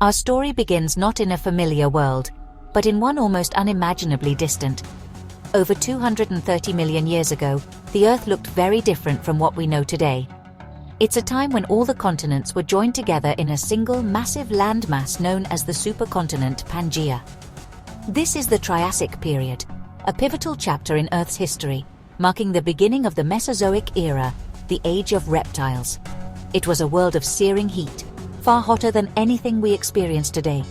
Our story begins not in a familiar world, but in one almost unimaginably distant. Over 230 million years ago, the Earth looked very different from what we know today. It's a time when all the continents were joined together in a single massive landmass known as the supercontinent Pangaea. This is the Triassic Period, a pivotal chapter in Earth's history, marking the beginning of the Mesozoic era, the age of reptiles. It was a world of searing heat, far hotter than anything we experience today.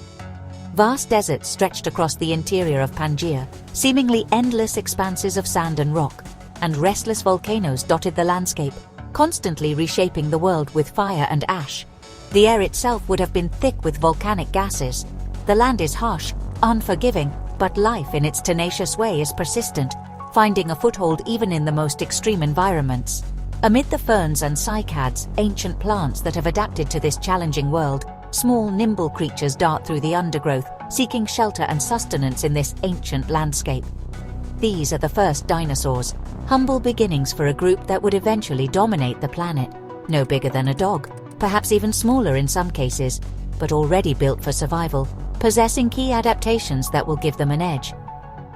Vast deserts stretched across the interior of Pangaea, seemingly endless expanses of sand and rock, and restless volcanoes dotted the landscape, constantly reshaping the world with fire and ash. The air itself would have been thick with volcanic gases. The land is harsh, unforgiving, but life in its tenacious way is persistent, finding a foothold even in the most extreme environments. Amid the ferns and cycads, ancient plants that have adapted to this challenging world, small nimble creatures dart through the undergrowth, seeking shelter and sustenance in this ancient landscape. These are the first dinosaurs, humble beginnings for a group that would eventually dominate the planet. No bigger than a dog, perhaps even smaller in some cases, but already built for survival, possessing key adaptations that will give them an edge.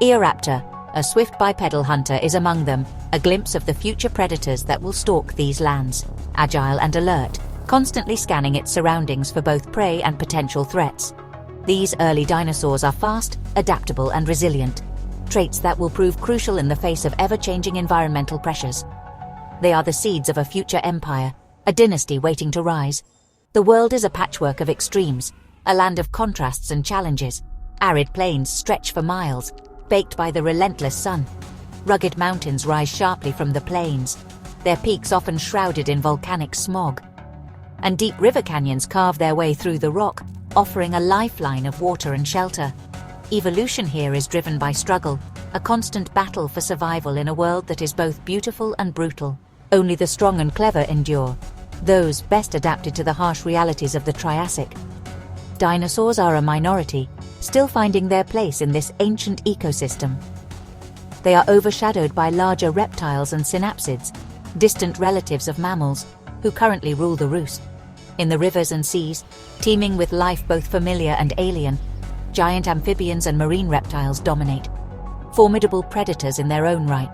Eoraptor, a swift bipedal hunter, is among them, a glimpse of the future predators that will stalk these lands. Agile and alert, constantly scanning its surroundings for both prey and potential threats. These early dinosaurs are fast, adaptable and resilient, traits that will prove crucial in the face of ever-changing environmental pressures. They are the seeds of a future empire, a dynasty waiting to rise. The world is a patchwork of extremes, a land of contrasts and challenges. Arid plains stretch for miles, baked by the relentless sun. Rugged mountains rise sharply from the plains, their peaks often shrouded in volcanic smog. And deep river canyons carve their way through the rock, offering a lifeline of water and shelter. Evolution here is driven by struggle, a constant battle for survival in a world that is both beautiful and brutal. Only the strong and clever endure, those best adapted to the harsh realities of the Triassic. Dinosaurs are a minority, still finding their place in this ancient ecosystem. They are overshadowed by larger reptiles and synapsids, distant relatives of mammals, who currently rule the roost. In the rivers and seas, teeming with life both familiar and alien, giant amphibians and marine reptiles dominate, formidable predators in their own right.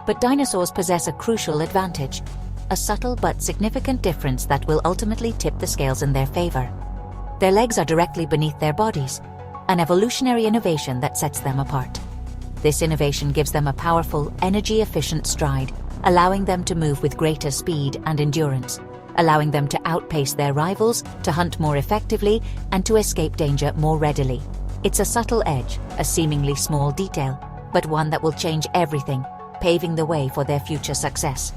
But dinosaurs possess a crucial advantage, a subtle but significant difference that will ultimately tip the scales in their favor. Their legs are directly beneath their bodies, an evolutionary innovation that sets them apart. This innovation gives them a powerful, energy-efficient stride, allowing them to move with greater speed and endurance, allowing them to outpace their rivals, to hunt more effectively, and to escape danger more readily. It's a subtle edge, a seemingly small detail, but one that will change everything, paving the way for their future success.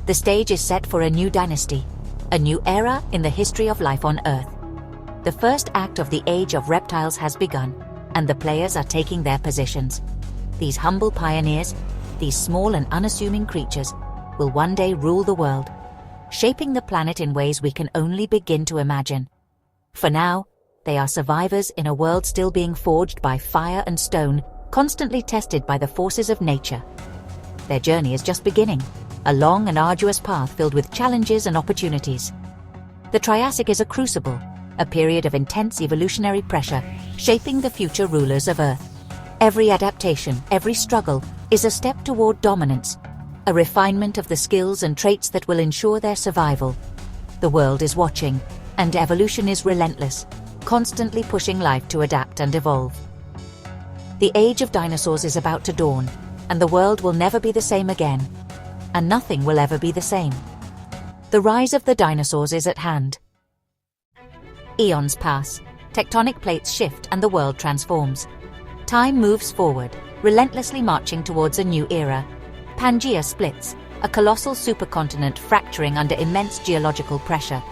The stage is set for a new dynasty, a new era in the history of life on Earth. The first act of the Age of Reptiles has begun, and the players are taking their positions. These humble pioneers, these small and unassuming creatures, will one day rule the world, shaping the planet in ways we can only begin to imagine. For now, they are survivors in a world still being forged by fire and stone, constantly tested by the forces of nature. Their journey is just beginning, a long and arduous path filled with challenges and opportunities. The Triassic is a crucible, a period of intense evolutionary pressure, shaping the future rulers of Earth. Every adaptation, every struggle, is a step toward dominance, a refinement of the skills and traits that will ensure their survival. The world is watching, and evolution is relentless, constantly pushing life to adapt and evolve. The age of dinosaurs is about to dawn, and the world will never be the same again. And nothing will ever be the same. The rise of the dinosaurs is at hand. Eons pass, tectonic plates shift and the world transforms. Time moves forward, relentlessly marching towards a new era. Pangaea splits, a colossal supercontinent fracturing under immense geological pressure.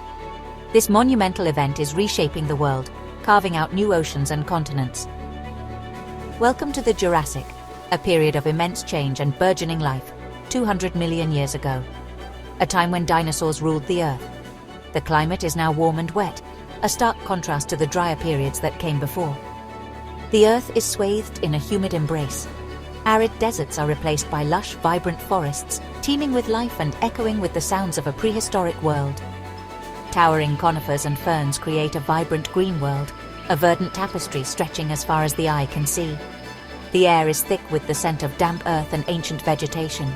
This monumental event is reshaping the world, carving out new oceans and continents. Welcome to the Jurassic, a period of immense change and burgeoning life, 200 million years ago. A time when dinosaurs ruled the Earth. The climate is now warm and wet, a stark contrast to the drier periods that came before. The Earth is swathed in a humid embrace. Arid deserts are replaced by lush, vibrant forests, teeming with life and echoing with the sounds of a prehistoric world. Towering conifers and ferns create a vibrant green world, a verdant tapestry stretching as far as the eye can see. The air is thick with the scent of damp earth and ancient vegetation.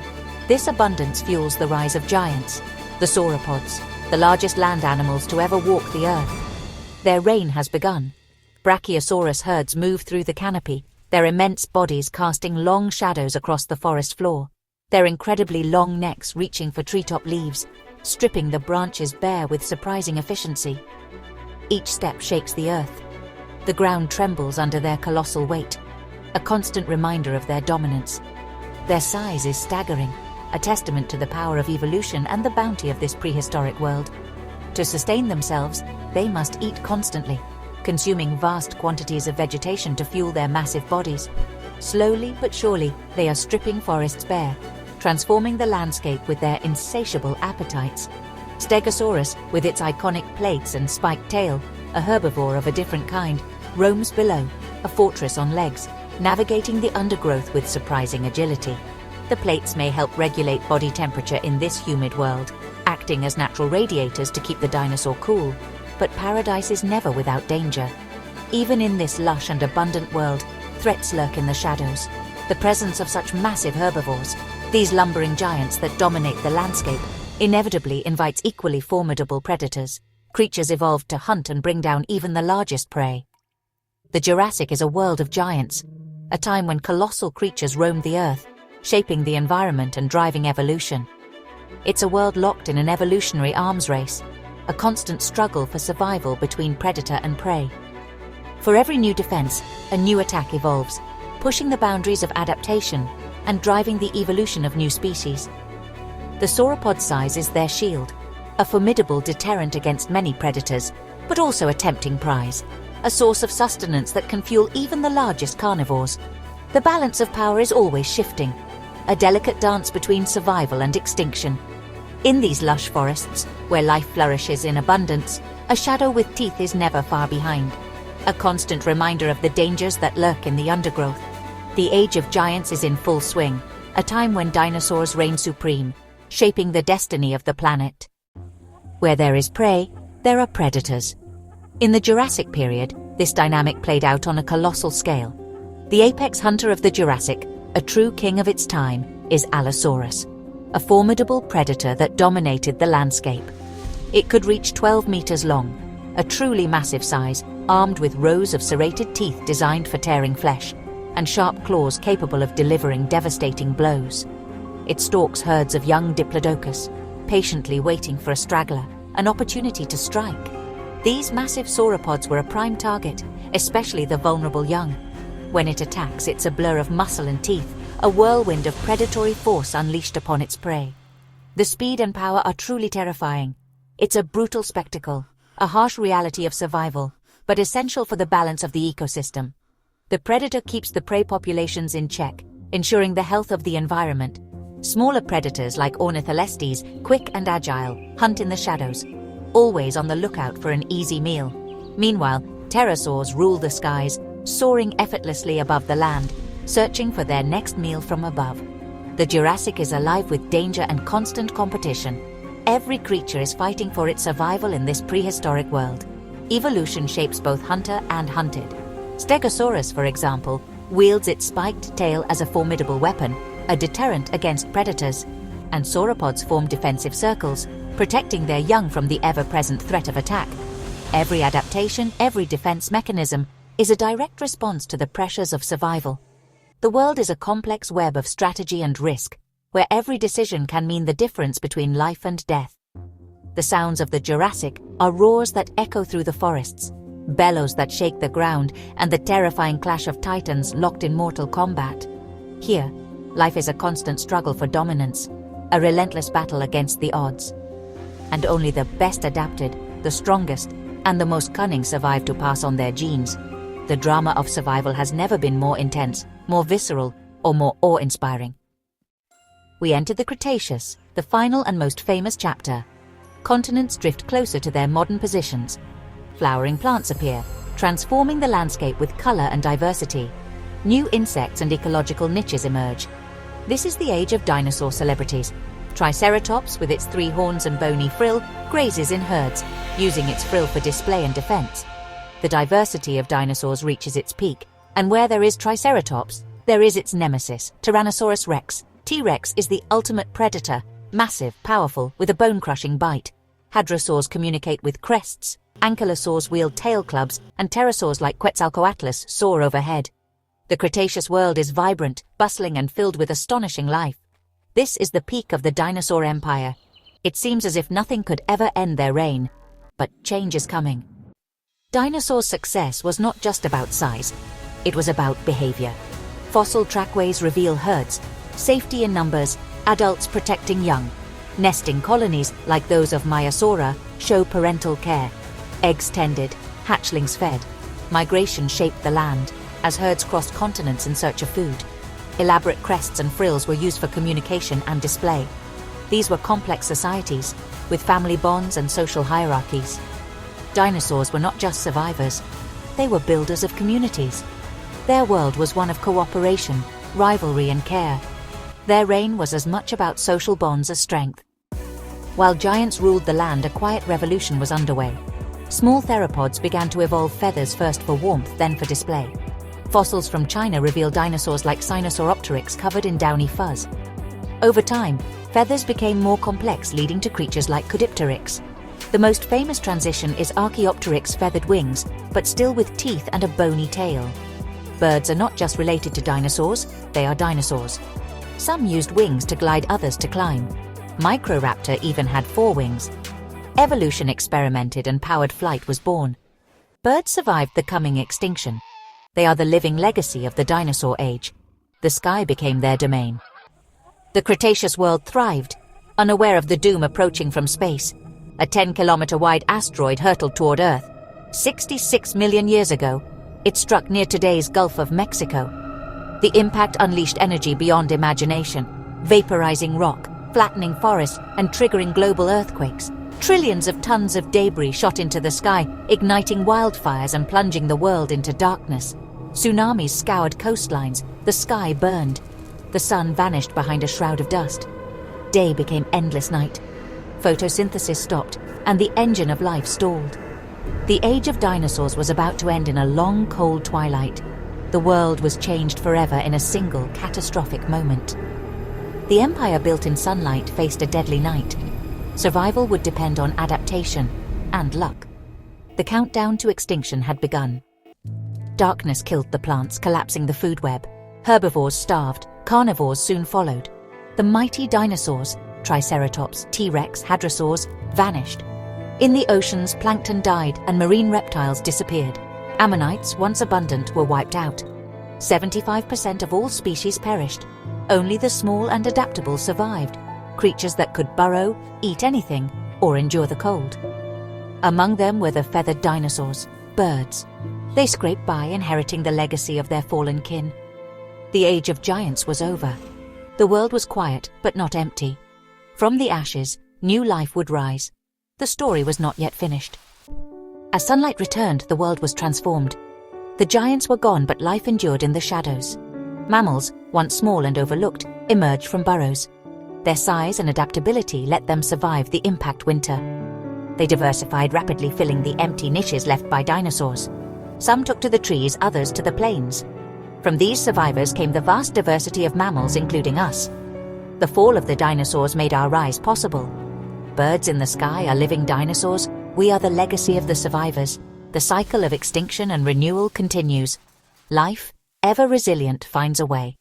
This abundance fuels the rise of giants, the sauropods, the largest land animals to ever walk the earth. Their reign has begun. Brachiosaurus herds move through the canopy, their immense bodies casting long shadows across the forest floor, their incredibly long necks reaching for treetop leaves, stripping the branches bare with surprising efficiency. Each step shakes the earth. The ground trembles under their colossal weight, a constant reminder of their dominance. Their size is staggering, a testament to the power of evolution and the bounty of this prehistoric world. To sustain themselves, they must eat constantly, consuming vast quantities of vegetation to fuel their massive bodies. Slowly but surely, they are stripping forests bare, transforming the landscape with their insatiable appetites. Stegosaurus, with its iconic plates and spiked tail, a herbivore of a different kind, roams below, a fortress on legs, navigating the undergrowth with surprising agility. The plates may help regulate body temperature in this humid world, acting as natural radiators to keep the dinosaur cool. But paradise is never without danger. Even in this lush and abundant world, threats lurk in the shadows. The presence of such massive herbivores, these lumbering giants that dominate the landscape, inevitably invites equally formidable predators, creatures evolved to hunt and bring down even the largest prey. The Jurassic is a world of giants, a time when colossal creatures roamed the earth, shaping the environment and driving evolution. It's a world locked in an evolutionary arms race, a constant struggle for survival between predator and prey. For every new defense, a new attack evolves, pushing the boundaries of adaptation and driving the evolution of new species. The sauropod size is their shield, a formidable deterrent against many predators, but also a tempting prize, a source of sustenance that can fuel even the largest carnivores. The balance of power is always shifting, a delicate dance between survival and extinction. In these lush forests, where life flourishes in abundance, a shadow with teeth is never far behind, a constant reminder of the dangers that lurk in the undergrowth. The age of giants is in full swing, a time when dinosaurs reign supreme, shaping the destiny of the planet. Where there is prey, there are predators. In the Jurassic Period, this dynamic played out on a colossal scale. The apex hunter of the Jurassic, a true king of its time, is Allosaurus, a formidable predator that dominated the landscape. It could reach 12 meters long, a truly massive size, armed with rows of serrated teeth designed for tearing flesh, and sharp claws capable of delivering devastating blows. It stalks herds of young Diplodocus, patiently waiting for a straggler, an opportunity to strike. These massive sauropods were a prime target, especially the vulnerable young. When it attacks, it's a blur of muscle and teeth, a whirlwind of predatory force unleashed upon its prey. The speed and power are truly terrifying. It's a brutal spectacle, a harsh reality of survival, but essential for the balance of the ecosystem. The predator keeps the prey populations in check, ensuring the health of the environment. Smaller predators like Ornitholestes, quick and agile, hunt in the shadows, always on the lookout for an easy meal. Meanwhile, pterosaurs rule the skies, soaring effortlessly above the land, searching for their next meal from above. The Jurassic is alive with danger and constant competition. Every creature is fighting for its survival in this prehistoric world. Evolution shapes both hunter and hunted. Stegosaurus, for example, wields its spiked tail as a formidable weapon, a deterrent against predators, and sauropods form defensive circles, protecting their young from the ever-present threat of attack. Every adaptation, every defense mechanism, is a direct response to the pressures of survival. The world is a complex web of strategy and risk, where every decision can mean the difference between life and death. The sounds of the Jurassic are roars that echo through the forests, bellows that shake the ground, and the terrifying clash of titans locked in mortal combat. Here, life is a constant struggle for dominance, a relentless battle against the odds. And only the best adapted, the strongest, and the most cunning survive to pass on their genes. The drama of survival has never been more intense, more visceral, or more awe-inspiring. We enter the Cretaceous, the final and most famous chapter. Continents drift closer to their modern positions. Flowering plants appear, transforming the landscape with color and diversity. New insects and ecological niches emerge. This is the age of dinosaur celebrities, Triceratops, with its 3 horns and bony frill, grazes in herds, using its frill for display and defense. The diversity of dinosaurs reaches its peak, and where there is Triceratops, there is its nemesis, Tyrannosaurus rex. T-Rex is the ultimate predator, massive, powerful, with a bone-crushing bite. Hadrosaurs communicate with crests, ankylosaurs wield tail clubs, and pterosaurs like Quetzalcoatlus soar overhead. The Cretaceous world is vibrant, bustling, and filled with astonishing life. This is the peak of the dinosaur empire. It seems as if nothing could ever end their reign. But change is coming. Dinosaurs' success was not just about size. It was about behavior. Fossil trackways reveal herds, safety in numbers, adults protecting young. Nesting colonies, like those of Maiasaura, show parental care. Eggs tended, hatchlings fed. Migration shaped the land, as herds crossed continents in search of food. Elaborate crests and frills were used for communication and display. These were complex societies, with family bonds and social hierarchies. Dinosaurs were not just survivors, they were builders of communities. Their world was one of cooperation, rivalry, and care. Their reign was as much about social bonds as strength. While giants ruled the land, a quiet revolution was underway. Small theropods began to evolve feathers, first for warmth, then for display. Fossils from China reveal dinosaurs like Sinosauropteryx covered in downy fuzz. Over time, feathers became more complex, leading to creatures like Caudipteryx. The most famous transition is Archaeopteryx, feathered wings, but still with teeth and a bony tail. Birds are not just related to dinosaurs, they are dinosaurs. Some used wings to glide, others to climb. Microraptor even had 4 wings. Evolution experimented and powered flight was born. Birds survived the coming extinction. They are the living legacy of the dinosaur age. The sky became their domain. The Cretaceous world thrived, unaware of the doom approaching from space. A 10-kilometer-wide asteroid hurtled toward Earth. 66 million years ago, it struck near today's Gulf of Mexico. The impact unleashed energy beyond imagination, vaporizing rock, flattening forests, and triggering global earthquakes. Trillions of tons of debris shot into the sky, igniting wildfires and plunging the world into darkness. Tsunamis scoured coastlines, the sky burned. The sun vanished behind a shroud of dust. Day became endless night. Photosynthesis stopped, and the engine of life stalled. The age of dinosaurs was about to end in a long, cold twilight. The world was changed forever in a single, catastrophic moment. The empire built in sunlight faced a deadly night. Survival would depend on adaptation and luck. The countdown to extinction had begun. Darkness killed the plants, collapsing the food web. Herbivores starved, carnivores soon followed. The mighty dinosaurs, Triceratops, T-Rex, Hadrosaurs, vanished. In the oceans, plankton died and marine reptiles disappeared. Ammonites, once abundant, were wiped out. 75% of all species perished. Only the small and adaptable survived, creatures that could burrow, eat anything, or endure the cold. Among them were the feathered dinosaurs, birds. They scraped by, inheriting the legacy of their fallen kin. The age of giants was over. The world was quiet, but not empty. From the ashes, new life would rise. The story was not yet finished. As sunlight returned, the world was transformed. The giants were gone, but life endured in the shadows. Mammals, once small and overlooked, emerged from burrows. Their size and adaptability let them survive the impact winter. They diversified rapidly, filling the empty niches left by dinosaurs. Some took to the trees, others to the plains. From these survivors came the vast diversity of mammals, including us. The fall of the dinosaurs made our rise possible. Birds in the sky are living dinosaurs. We are the legacy of the survivors. The cycle of extinction and renewal continues. Life, ever resilient, finds a way.